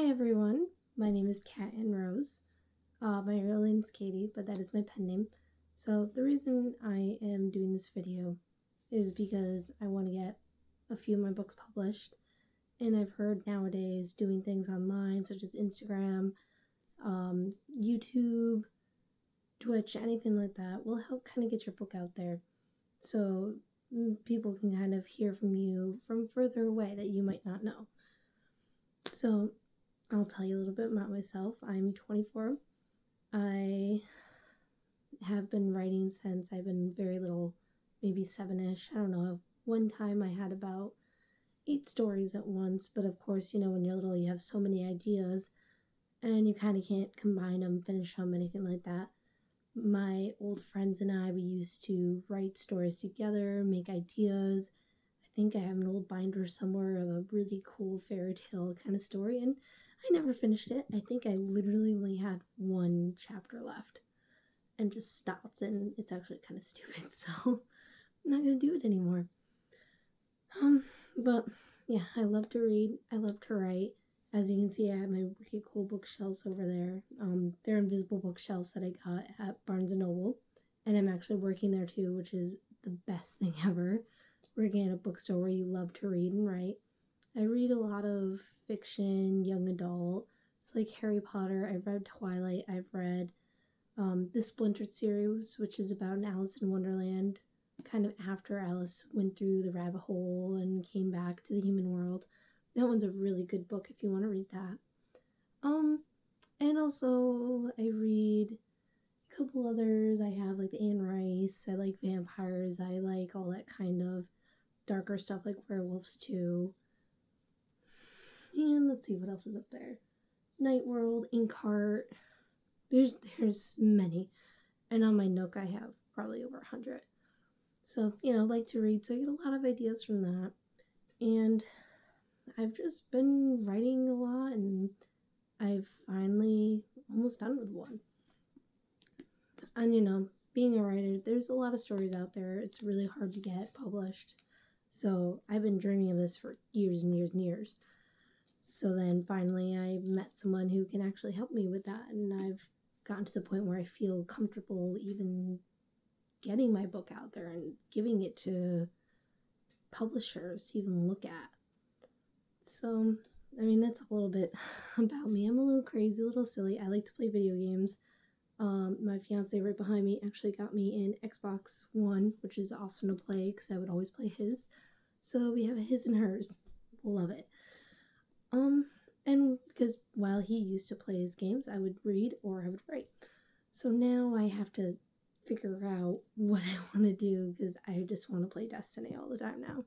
Hi everyone, my name is Kat and Rose. My real name is Katie, but that is my pen name. So the reason I am doing this video is because I want to get a few of my books published, and I've heard nowadays doing things online such as Instagram, YouTube, Twitch, anything like that will help kind of get your book out there so people can kind of hear from you from further away that you might not know. So I'll tell you a little bit about myself. I'm 24. I have been writing since I've been very little, maybe 7-ish. I don't know. One time I had about 8 stories at once, but of course, when you're little, you have so many ideas, and you kind of can't combine them, finish them, anything like that. My old friends and I, we used to write stories together, make ideas. I think I have an old binder somewhere of a really cool fairy tale kind of story, and I never finished it. I think I literally only had 1 chapter left and just stopped, and it's actually kind of stupid, so I'm not going to do it anymore. But yeah, I love to read. I love to write. As you can see, I have my wicked cool bookshelves over there. They're invisible bookshelves that I got at Barnes & Noble, and I'm actually working there too, which is the best thing ever. Working at a bookstore where you love to read and write. I read a lot of fiction, young adult. It's like Harry Potter. I've read Twilight. I've read the Splintered series, which is about an Alice in Wonderland, kind of after Alice went through the rabbit hole and came back to the human world. That one's a really good book if you want to read that. And also I read a couple others. I have like the Anne Rice. I like vampires. I like all that kind of darker stuff like werewolves too. And let's see what else is up there. Night World, Inkheart. There's many. And on my Nook I have probably over 100. So, like to read, so I get a lot of ideas from that. And I've just been writing a lot, and I've finally almost done with one. And being a writer, there's a lot of stories out there. It's really hard to get published. So I've been dreaming of this for years and years and years. So then finally I met someone who can actually help me with that, and I've gotten to the point where I feel comfortable even getting my book out there and giving it to publishers to even look at. So, that's a little bit about me. I'm a little crazy, a little silly. I like to play video games. My fiance right behind me actually got me an Xbox One, which is awesome to play because I would always play his. So we have a his and hers. Love it. And because while he used to play his games, I would read or I would write. So now I have to figure out what I want to do because I just want to play Destiny all the time now.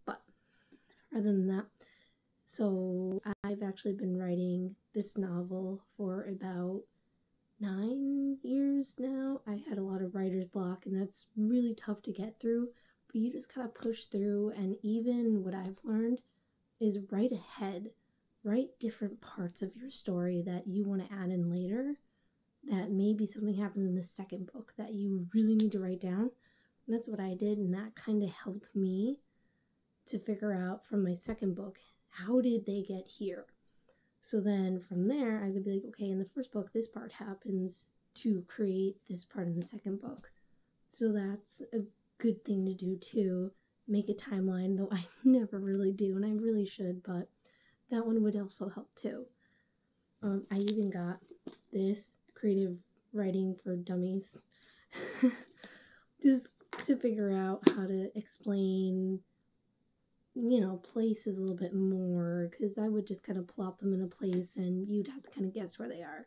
But other than that, so I've actually been writing this novel for about 9 years now. I had a lot of writer's block, and that's really tough to get through, but you just gotta push through. And even what I've learned is write ahead, write different parts of your story that you want to add in later, that maybe something happens in the second book that you really need to write down. And that's what I did, and that kind of helped me to figure out from my second book, how did they get here? So then from there, I could be like, okay, in the first book, this part happens to create this part in the second book. So that's a good thing to do too. Make a timeline, though I never really do, and I really should, but that one would also help too. I even got this creative writing for dummies just to figure out how to explain places a little bit more, because I would just kind of plop them in a place and you'd have to kind of guess where they are.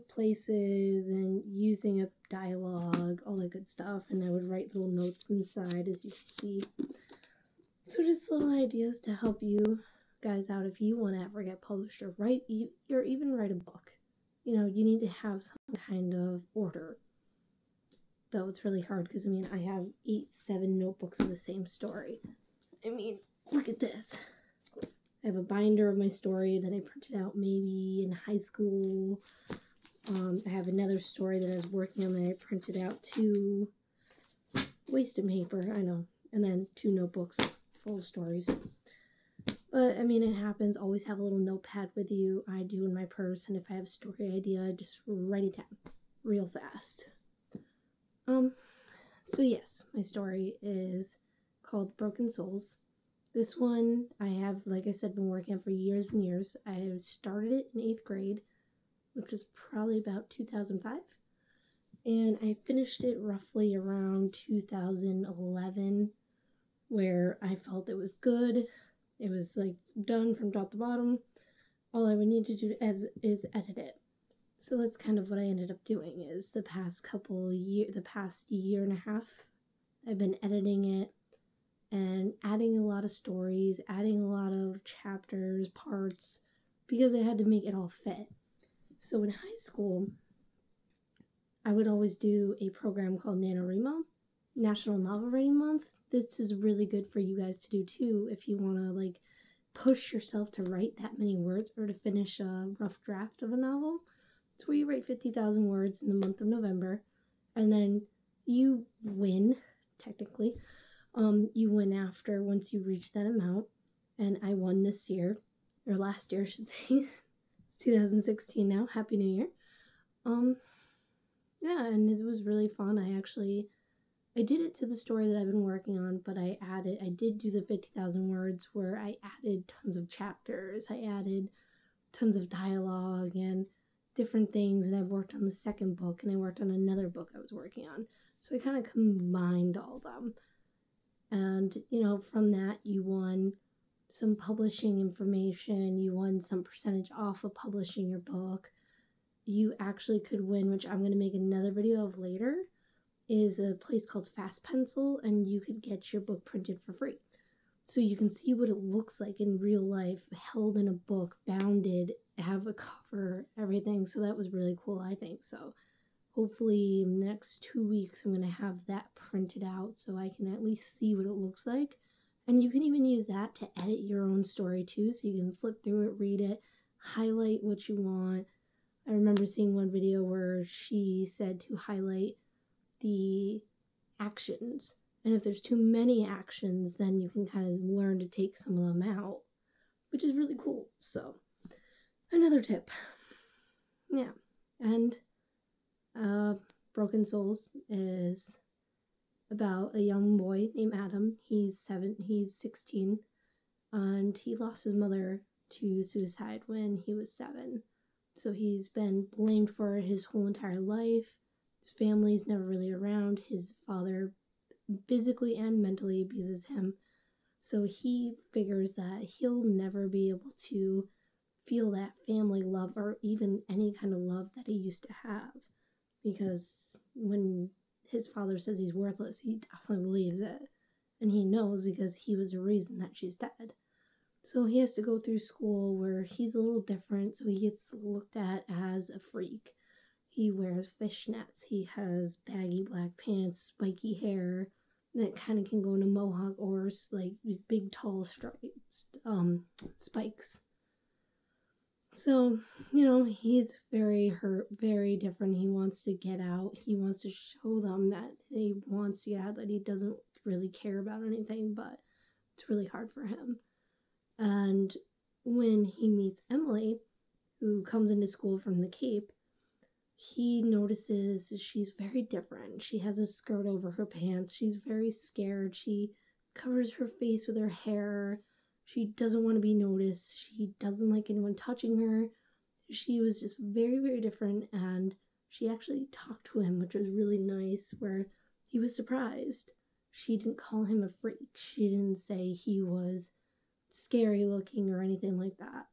Places and using a dialogue, all that good stuff, and I would write little notes inside, as you can see. So just little ideas to help you guys out if you want to ever get published or even write a book. You need to have some kind of order. Though it's really hard because I have 7 notebooks of the same story. Look at this. I have a binder of my story that I printed out maybe in high school. I have another story that I was working on that I printed out too. Wasted paper, I know. And then 2 notebooks full of stories. But, I mean, it happens. Always have a little notepad with you. I do in my purse, and if I have a story idea, I just write it down real fast. So yes, my story is called Broken Souls. This one I have, like I said, been working on for years and years. I started it in 8th grade, which was probably about 2005. And I finished it roughly around 2011, where I felt it was good. It was like done from top to bottom. All I would need to do is edit it. So that's kind of what I ended up doing. Is the past year and a half, I've been editing it and adding a lot of stories, adding a lot of chapters, parts, because I had to make it all fit. So in high school, I would always do a program called NANOWRIMO, National Novel Writing Month. This is really good for you guys to do too if you want to like push yourself to write that many words or to finish a rough draft of a novel. It's where you write 50,000 words in the month of November, and then you win, technically. You win after once you reach that amount, and I won this year, or last year I should say. It's 2016 now. Happy New Year. Yeah, and it was really fun. I did it to the story that I've been working on, but I did do the 50,000 words where I added tons of chapters. I added tons of dialogue and different things, and I've worked on the second book, and I worked on another book I was working on. So I kind of combined all of them. And, from that, you won some publishing information, you won some percentage off of publishing your book. You actually could win, which I'm going to make another video of later, is a place called Fast Pencil, and you could get your book printed for free. So you can see what it looks like in real life, held in a book, bounded, have a cover, everything. So that was really cool, I think. So hopefully in the next 2 weeks, I'm going to have that printed out so I can at least see what it looks like. And you can even use that to edit your own story too. So you can flip through it, read it, highlight what you want. I remember seeing one video where she said to highlight the actions. And if there's too many actions, then you can kind of learn to take some of them out, which is really cool. So, another tip. Yeah. And Broken Souls is about a young boy named Adam. He's 16, and he lost his mother to suicide when he was 7. So he's been blamed for it his whole entire life. His family's never really around. His father physically and mentally abuses him. So he figures that he'll never be able to feel that family love or even any kind of love that he used to have. Because when his father says he's worthless, he definitely believes it. And he knows because he was the reason that she's dead. So he has to go through school where he's a little different, so he gets looked at as a freak. He wears fishnets, he has baggy black pants, spiky hair, that kind of can go into mohawk or like big tall spikes. So, he's very hurt, very different. He wants to get out. He wants to show them that he wants to get out, that he doesn't really care about anything, but it's really hard for him. And when he meets Emily, who comes into school from the Cape, he notices she's very different. She has a skirt over her pants. She's very scared. She covers her face with her hair. She doesn't want to be noticed. She doesn't like anyone touching her. She was just very, very different, and she actually talked to him, which was really nice, where he was surprised. She didn't call him a freak. She didn't say he was scary looking or anything like that.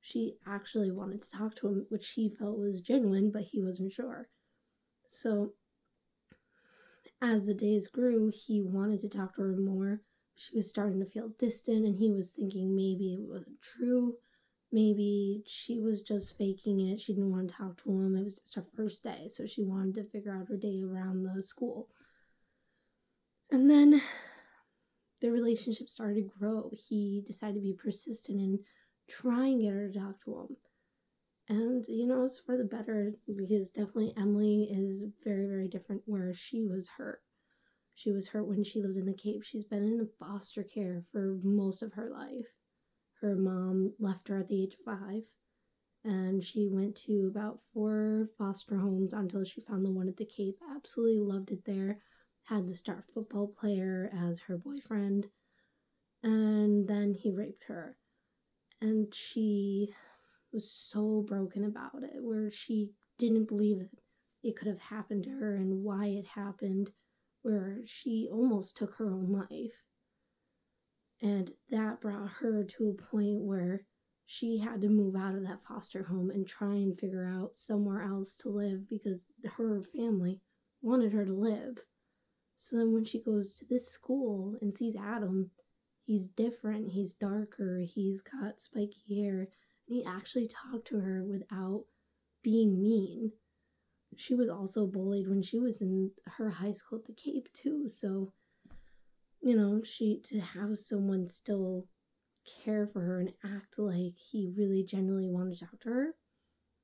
She actually wanted to talk to him, which he felt was genuine, but he wasn't sure. So as the days grew, he wanted to talk to her more. She was starting to feel distant, and he was thinking maybe it wasn't true. Maybe she was just faking it. She didn't want to talk to him. It was just her first day, so she wanted to figure out her day around the school. And then the relationship started to grow. He decided to be persistent and try and get her to talk to him. And, it's for the better, because definitely Emily is very, very different, where she was hurt. She was hurt when she lived in the Cape. She's been in foster care for most of her life. Her mom left her at the age of 5, and she went to about 4 foster homes until she found the one at the Cape. Absolutely loved it there. Had the star football player as her boyfriend, and then he raped her. And she was so broken about it, where she didn't believe that it could have happened to her and why it happened, where she almost took her own life. And that brought her to a point where she had to move out of that foster home and try and figure out somewhere else to live because her family wanted her to live. So then when she goes to this school and sees Adam, he's different, he's darker, he's got spiky hair, and he actually talked to her without being mean. She was also bullied when she was in her high school at the Cape too, so to have someone still care for her and act like he really genuinely wanted to talk to her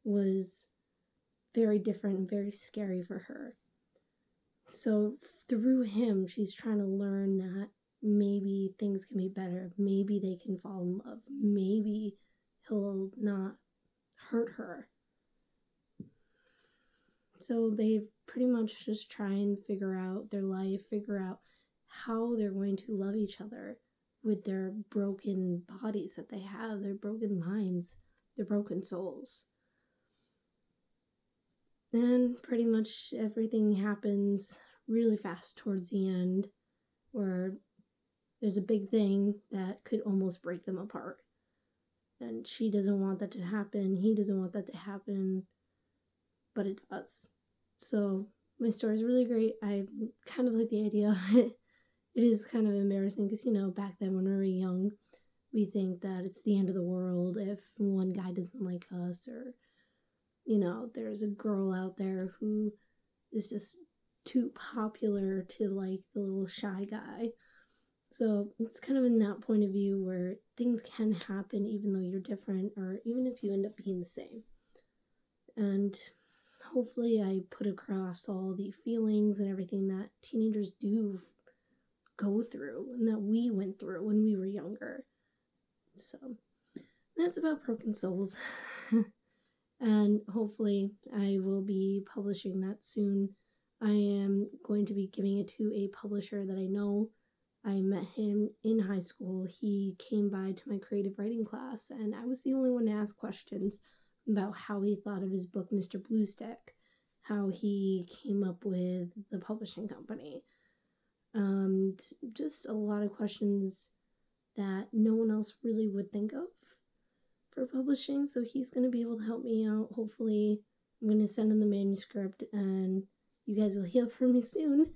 was very different and very scary for her. So through him, she's trying to learn that maybe things can be better. Maybe they can fall in love. Maybe he'll not hurt her. So they've pretty much just try and figure out their life, figure out how they're going to love each other with their broken bodies that they have, their broken minds, their broken souls. And pretty much everything happens really fast towards the end, where there's a big thing that could almost break them apart. And she doesn't want that to happen, he doesn't want that to happen, but it does. So my story is really great. I kind of like the idea of it. It is kind of embarrassing because, back then when we were young, we think that it's the end of the world if one guy doesn't like us, or, there's a girl out there who is just too popular to like the little shy guy. So it's kind of in that point of view where things can happen even though you're different, or even if you end up being the same. And hopefully I put across all the feelings and everything that teenagers do go through and that we went through when we were younger. So that's about Broken Souls. And hopefully I will be publishing that soon. I am going to be giving it to a publisher that I know. I met him in high school. He came by to my creative writing class, and I was the only one to ask questions about how he thought of his book, Mr. Bluestick, how he came up with the publishing company. Just a lot of questions that no one else really would think of for publishing, so he's going to be able to help me out. Hopefully, I'm going to send him the manuscript, and you guys will hear from me soon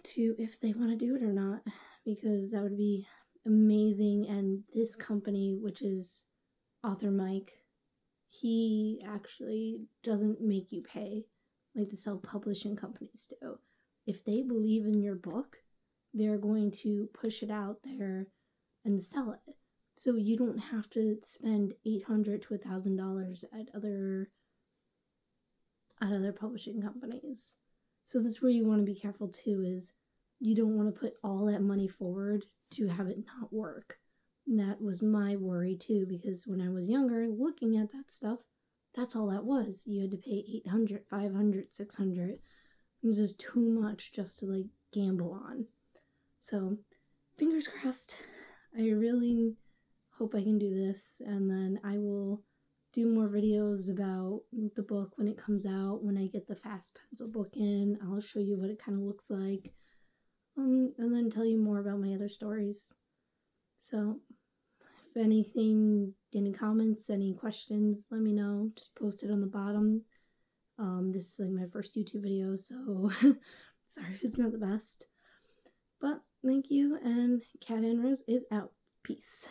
to if they want to do it or not, because that would be amazing. And this company, which is AuthorMike, he actually doesn't make you pay like the self-publishing companies do. If they believe in your book, they're going to push it out there and sell it. So you don't have to spend $800 to $1,000 at other publishing companies. So that's where you want to be careful too, is you don't want to put all that money forward to have it not work. And that was my worry too, because when I was younger, looking at that stuff, that's all that was. You had to pay $800, $500, $600. It was just too much just to like gamble on. So fingers crossed. I really hope I can do this, and then I will do more videos about the book when it comes out. When I get the fast pencil book in, I'll show you what it kind of looks like, and then tell you more about my other stories. So if anything, any comments, any questions, let me know. Just post it on the bottom. This is like my first YouTube video, so sorry if it's not the best. But thank you, and Cat and Rose is out. Peace.